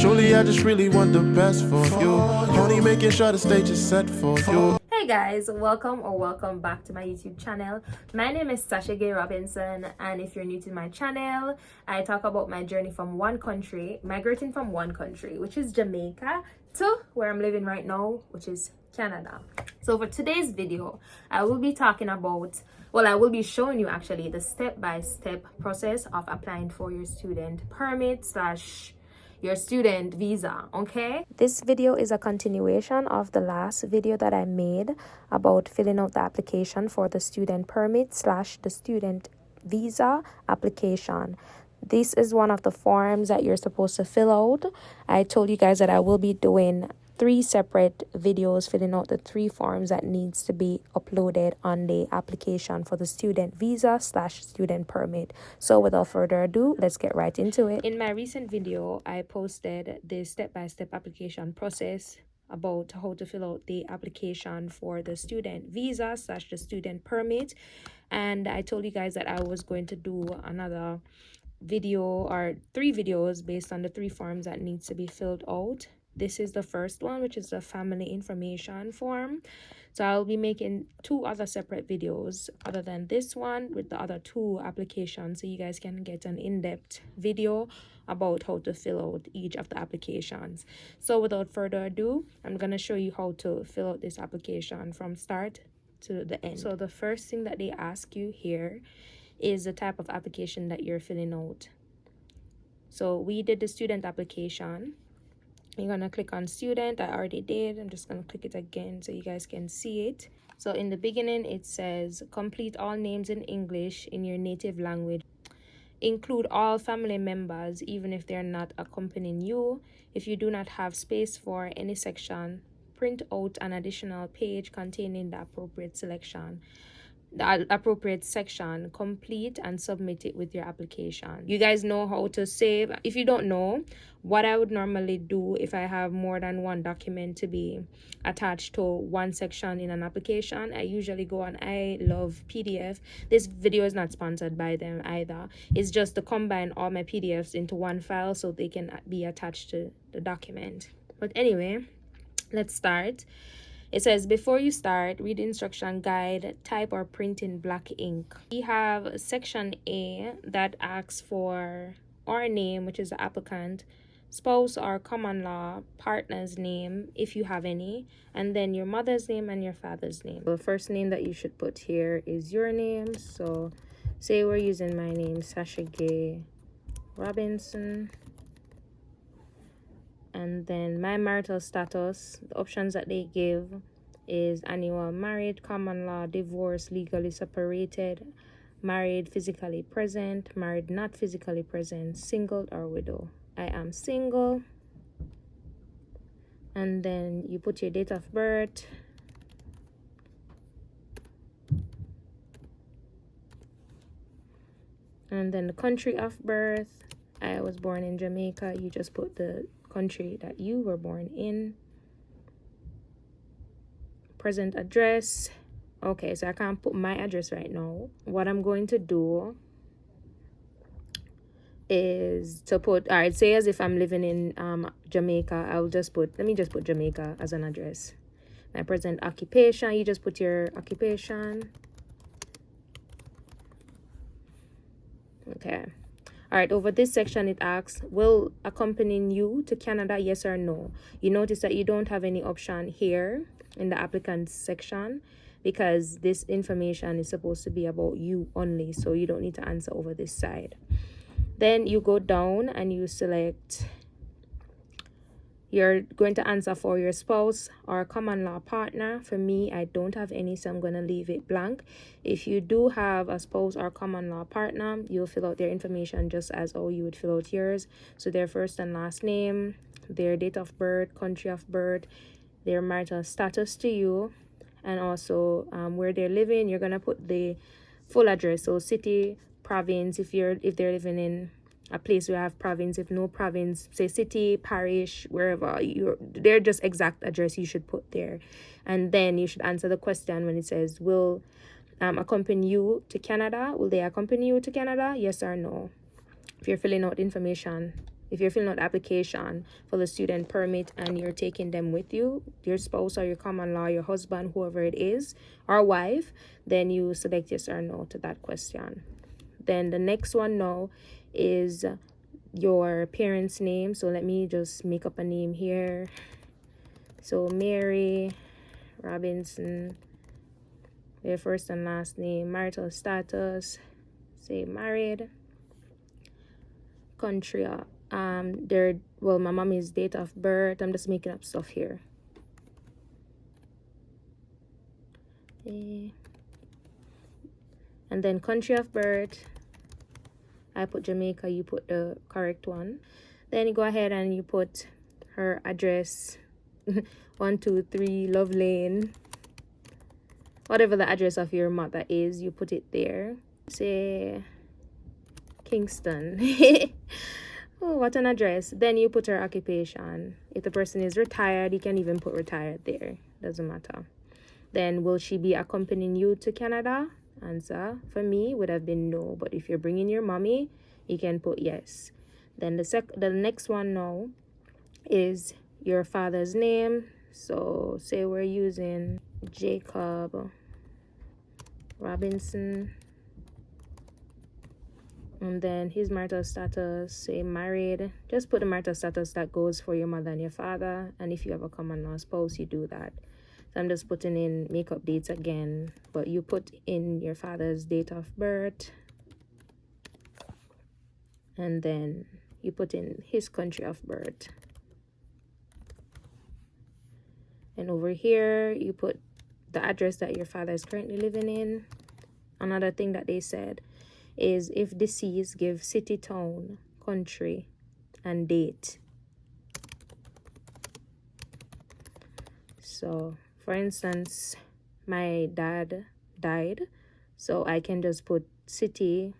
Truly, I just really want the best for you. Only making sure the stage is set for you. Hey guys, welcome back to my YouTube channel. My name is Sasha-Gaye Robinson, and if you're new to my channel, I talk about my journey from migrating from one country, which is Jamaica, to where I'm living right now, which is Canada. So for today's video, I will be talking about, I will be showing you actually the step-by-step process of applying for your student permit / your student visa. Okay, this video is a continuation of the last video that I made about filling out the application for the student permit / the student visa application. This is one of the forms that you're supposed to fill out. I told you guys that I will be doing 3 separate videos filling out the 3 forms that needs to be uploaded on the application for the student visa / student permit. So without further ado, let's get right into it. In my recent video, I posted the step-by-step application process about how to fill out the application for the student visa / the student permit, and I told you guys that I was going to do another video or 3 videos based on the 3 forms that needs to be filled out. This is the first one, which is the family information form. So I'll be making 2 other separate videos other than this one with the other 2 applications, so you guys can get an in-depth video about how to fill out each of the applications. So without further ado, I'm going to show you how to fill out this application from start to the end. So the first thing that they ask you here is the type of application that you're filling out. So we did the student application. You're gonna click on student. I already did. I'm just gonna click it again so you guys can see it. So in the beginning it says complete all names in English in your native language. Include all family members even if they're not accompanying you. If you do not have space for any section, print out an additional page containing the appropriate section, complete and submit it with your application. You guys know how to save. If you don't know, what I would normally do if I have more than one document to be attached to one section in an application, I usually go on I Love PDF. This video is not sponsored by them either. It's just to combine all my PDFs into one file so they can be attached to the document. But anyway, let's start. It says, before you start, read the instruction guide, type or print in black ink. We have section A that asks for our name, which is the applicant, spouse or common law partner's name, if you have any, and then your mother's name and your father's name. The first name that you should put here is your name. So say we're using my name, Sasha-Gaye Robinson. And then my marital status, the options that they give is annual, married, common law, divorce, legally separated, married, physically present, married, not physically present, single or widow. I am single. And then you put your date of birth. And then the country of birth. I was born in Jamaica. You just put the country that you were born in. Present address. Okay, so I can't put my address right now. What I'm going to do is to put, all right, say as if I'm living in Jamaica, I'll just put, let me just put Jamaica as an address. My present occupation, you just put your occupation. Okay. All right, over this section, it asks, will accompanying you to Canada, yes or no? You notice that you don't have any option here in the applicants section because this information is supposed to be about you only, so you don't need to answer over this side. Then you go down and you select, you're going to answer for your spouse or common law partner. For me, I don't have any, so I'm going to leave it blank. If you do have a spouse or common law partner, you'll fill out their information just as how you would fill out yours. So their first and last name, their date of birth, country of birth, their marital status to you, and also where they're living. You're going to put the full address, so city, province, if they're living in a place where I have province. If no province, say city, parish, wherever they're just exact address you should put there. And then you should answer the question when it says, will accompany you to Canada? Will they accompany you to Canada? Yes or no? If you're filling out information if you're filling out the application for the student permit and you're taking them with you, your spouse or your common law, your husband, whoever it is, or wife, then you select yes or no to that question. Then the next one now is your parents' name. So let me just make up a name here. So Mary Robinson, their first and last name, marital status, say married, country, my mommy's date of birth. I'm just making up stuff here. And then country of birth, I put Jamaica, you put the correct one. Then you go ahead and you put her address, 123 Love Lane, whatever the address of your mother is, you put it there. Say Kingston. Oh, what an address. Then you put her occupation. If the person is retired, you can even put retired there, doesn't matter. Then will she be accompanying you to Canada? Answer for me would have been no, but if you're bringing your mommy, you can put yes. Then the next one now is your father's name. So say we're using Jacob Robinson, and then his marital status, say married. Just put the marital status that goes for your mother and your father, and if you have a common law spouse, you do that. So I'm just putting in makeup dates again, but you put in your father's date of birth, and then you put in his country of birth. And over here, you put the address that your father is currently living in. Another thing that they said is if deceased, give city, town, country, and date. So, for instance, my dad died, so I can just put city.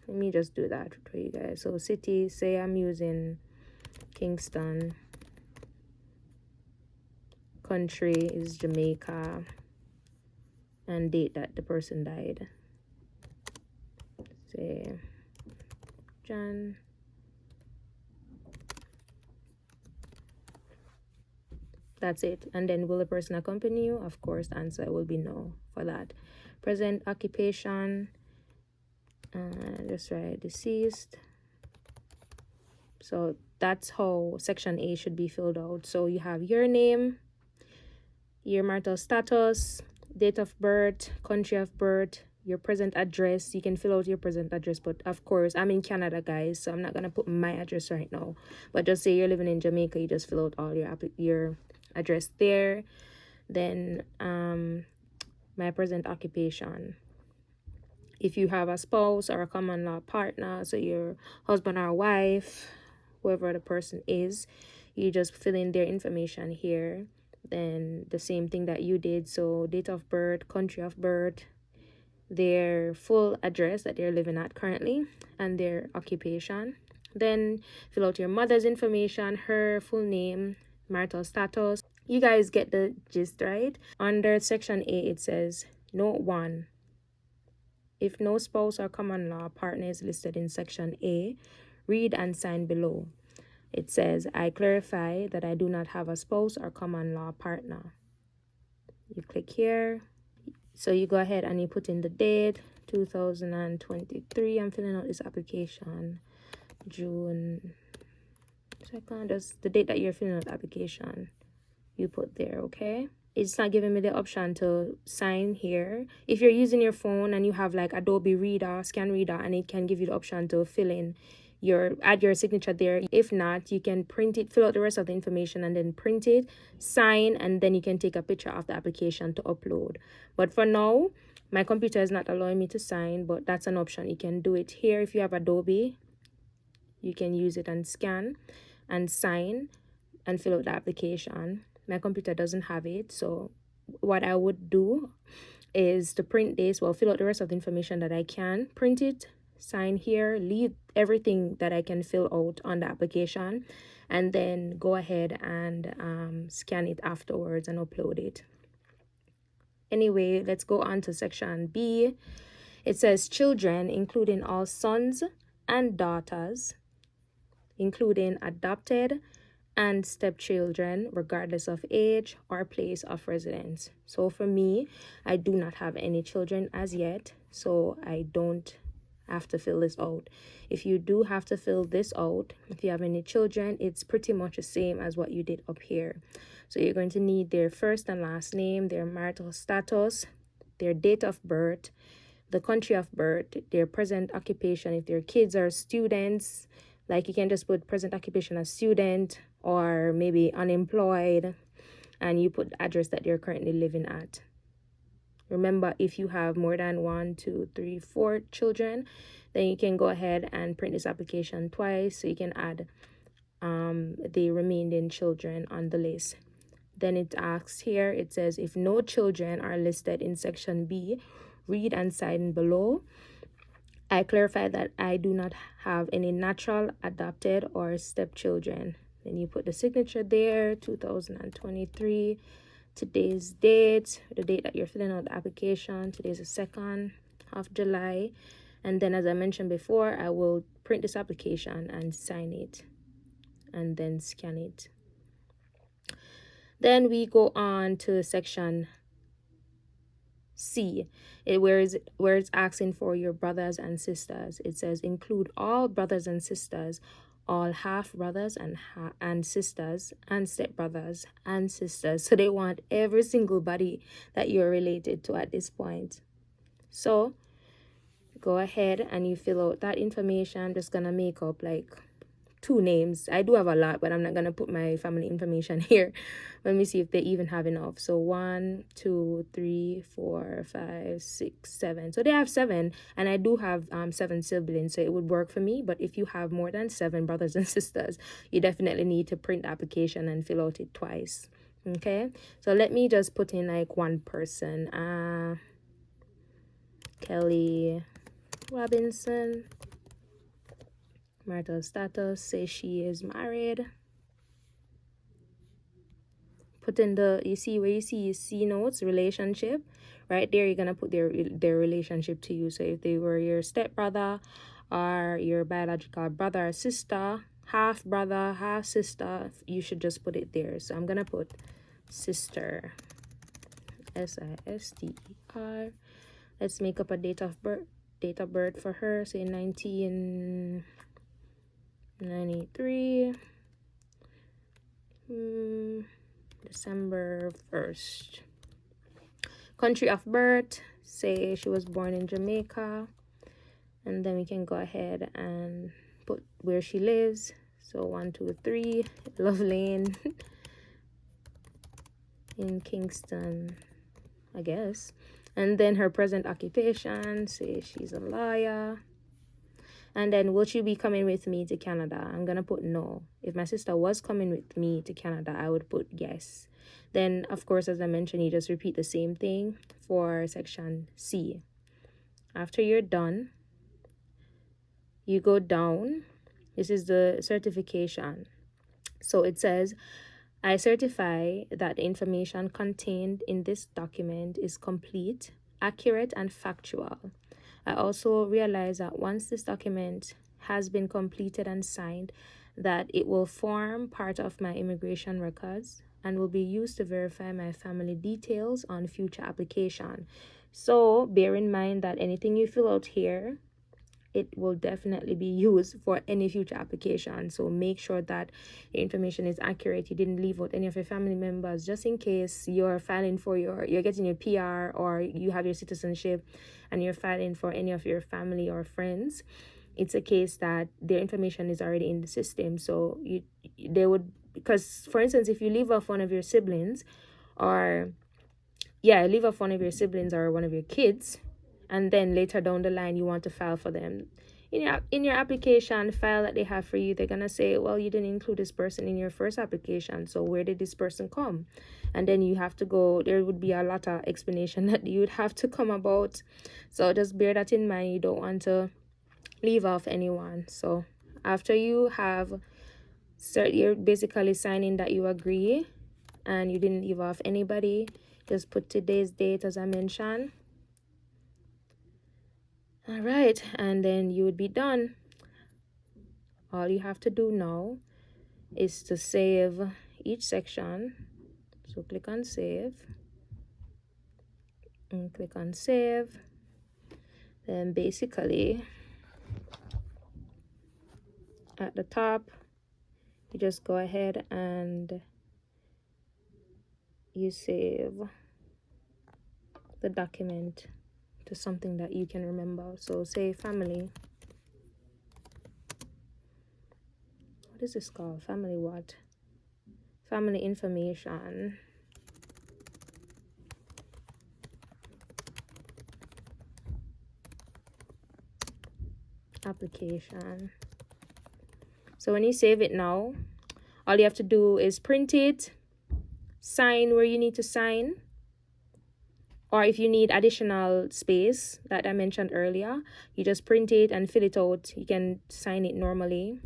Let me just do that for you guys. So city, say I'm using Kingston. Country is Jamaica, and date that the person died. Say John. That's it. And then will the person accompany you? Of course, the answer will be no for that. Present occupation, just write deceased. So that's how section A should be filled out. So you have your name, your marital status, date of birth, country of birth, your present address. You can fill out your present address, but of course I'm in Canada, guys, so I'm not gonna put my address right now. But just say you're living in Jamaica, you just fill out all your address there. Then my present occupation. If you have a spouse or a common law partner, so your husband or wife, whoever the person is, you just fill in their information here. Then the same thing that you did, so date of birth, country of birth, their full address that they're living at currently, and their occupation. Then fill out your mother's information, her full name, marital status. You guys get the gist, right? Under section A, it says note 1, if no spouse or common law partner is listed in section A, read and sign below. It says, I clarify that I do not have a spouse or common law partner. You click here. So you go ahead and you put in the date, 2023. I'm filling out this application, June 2nd. Just the date that you're filling out the application, you put there, okay? It's not giving me the option to sign here. If you're using your phone and you have like Adobe Reader, Scan Reader, and it can give you the option to fill in add your signature there. If not, you can print it, fill out the rest of the information and then print it, sign, and then you can take a picture of the application to upload. But for now, my computer is not allowing me to sign, but that's an option. You can do it here. If you have Adobe, you can use it and scan and sign and fill out the application. My computer doesn't have it, so what I would do is to print this, fill out the rest of the information that I can, print it, sign here, leave everything that I can fill out on the application, and then go ahead and scan it afterwards and upload it. Anyway, let's go on to section B. It says children, including all sons and daughters. including adopted and stepchildren, regardless of age or place of residence. So for me, I do not have any children as yet, so I don't have to fill this out. If you do have to fill this out, if you have any children, it's pretty much the same as what you did up here. So you're going to need their first and last name, their marital status, their date of birth, the country of birth, their present occupation. If their kids are students, like you can just put present occupation as student, or maybe unemployed, and you put the address that they're currently living at. Remember, if you have more than 1, 2, 3, 4 children, then you can go ahead and print this application twice, so you can add the remaining children on the list. Then it asks here, it says, if no children are listed in section B, read and sign below. I clarify that I do not have any natural, adopted, or stepchildren. Then you put the signature there, 2023, today's date, the date that you're filling out the application. Today's the 2nd of July. And then, as I mentioned before, I will print this application and sign it and then scan it. Then we go on to section C, where it's asking for your brothers and sisters. It says include all brothers and sisters, all half brothers and sisters, and step brothers and sisters. So they want every single body that you're related to at this point. So go ahead and you fill out that information. I'm just gonna make up like 2 names. I do have a lot, but I'm not gonna put my family information here. Let me see if they even have enough. So 1, 2, 3, 4, 5, 6, 7. So they have 7, and I do have 7 siblings, so it would work for me. But if you have more than 7 brothers and sisters, you definitely need to print the application and fill out it twice. Okay, so let me just put in like 1 person. Kelly Robinson. Marital status, say she is married. Put in the, you see where you see C notes, relationship, right there, you're gonna put their relationship to you. So if they were your stepbrother or your biological brother or sister, half brother, half sister, you should just put it there. So I'm gonna put sister, SISTER. Let's make up a date of birth for her. Say 1993, December 1st. Country of birth, say she was born in Jamaica. And then we can go ahead and put where she lives. So 123 Love Lane in Kingston, I guess. And then her present occupation, say she's a lawyer. And then, will she be coming with me to Canada? I'm gonna put no. If my sister was coming with me to Canada, I would put yes. Then, of course, as I mentioned, you just repeat the same thing for section C. After you're done, you go down. This is the certification. So it says, I certify that the information contained in this document is complete, accurate, and factual. I also realize that once this document has been completed and signed, that it will form part of my immigration records and will be used to verify my family details on future application. So bear in mind that anything you fill out here, it will definitely be used for any future application. So make sure that your information is accurate. You didn't leave out any of your family members, just in case you're filing for you're getting your PR, or you have your citizenship and you're filing for any of your family or friends. It's a case that their information is already in the system. So they would, because for instance, if you leave off one of your siblings, or leave off one of your siblings or one of your kids, and then later down the line you want to file for them, in your application file that they have for you, they're gonna say, well, you didn't include this person in your first application, so where did this person come? And then you have to go, there would be a lot of explanation that you would have to come about. So just bear that in mind. You don't want to leave off anyone. So after you have you're basically signing that you agree and you didn't leave off anybody, just put today's date as I mentioned. All right, and then you would be done. all you have to do now is to save each section. So click on save and click on save. Then basically at the top, you just go ahead and you save the document to something that you can remember. So say family. What is this called? Family what? Family information. Application. So when you save it now, all you have to do is print it, sign where you need to sign, or if you need additional space that I mentioned earlier, you just print it and fill it out. You can sign it normally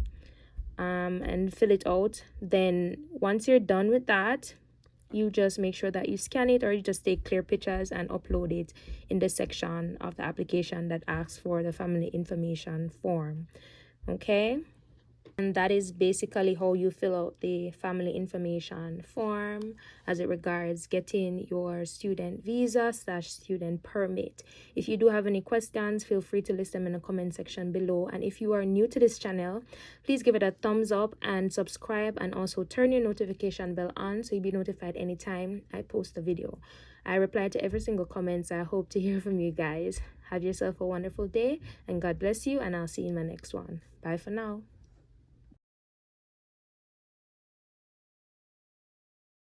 and fill it out. Then once you're done with that, you just make sure that you scan it, or you just take clear pictures and upload it in the section of the application that asks for the family information form. Okay, and that is basically how you fill out the family information form as it regards getting your student visa / student permit. If you do have any questions, feel free to list them in the comment section below. And if you are new to this channel, please give it a thumbs up and subscribe, and also turn your notification bell on so you'll be notified anytime I post a video. I reply to every single comment, so I hope to hear from you guys. Have yourself a wonderful day, and God bless you, and I'll see you in my next one. Bye for now.